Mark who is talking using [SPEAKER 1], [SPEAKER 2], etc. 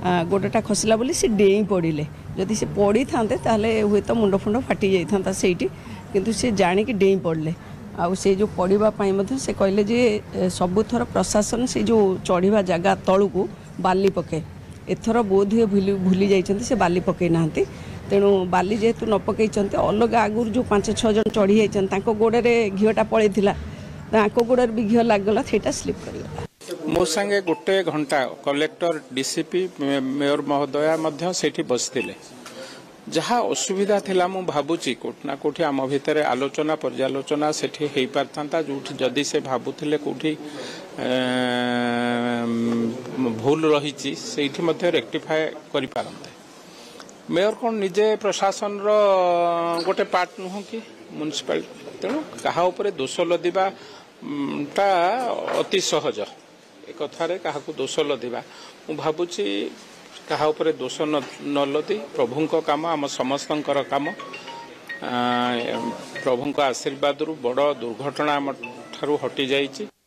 [SPEAKER 1] गोड़टा खसला बोली से डेई पड़े जदि से पड़ी था हूँ तो मुंड फुंड फाटी जाता से किंतु से जाणिकी डेई पड़े आउ से जो पड़ापी से कहले जे सबुथर प्रशासन से जो चढ़ा जगह तलू को बाली पके एथर बोध हुए भूली जाइछन्ति से बाली पकई नाहंती तेणु बाली जेहेतु न पकई अलग आगुर जो 5-6 जन चढ़ी जाइछन गोड़े घीटा पड़ेगा गोड़े भी घी लगला से स्लीप कर
[SPEAKER 2] मो संगे गोटे घंटा कलेक्टर डीसीपी मेयर महोदया सेठी बसथिले जहाँ असुविधा थिला मु भाबुची कोठी ना कोठी आम भितर आलोचना पर्यालोचना सेठी हेई पारथांता जोठी जदी से भाबुथिले कोठी भूल रही सेठी मध्ये रेक्टिफाई करि पारंते मेयर कोन निजे प्रशासन रो गोटे पार्ट नुह कि म्युनिसिपालिटी तेणु कहा उपरे दोष लदिबा ता अति सहज एक कथारे काहाकू दोष लदिबा मु भाबुची कहा उपरे दोष न लदी प्रभुंक काम आम समस्तंकर काम प्रभुंक आशीर्वाद बड़ दुर्घटना आम ठारू हटि जाइछि।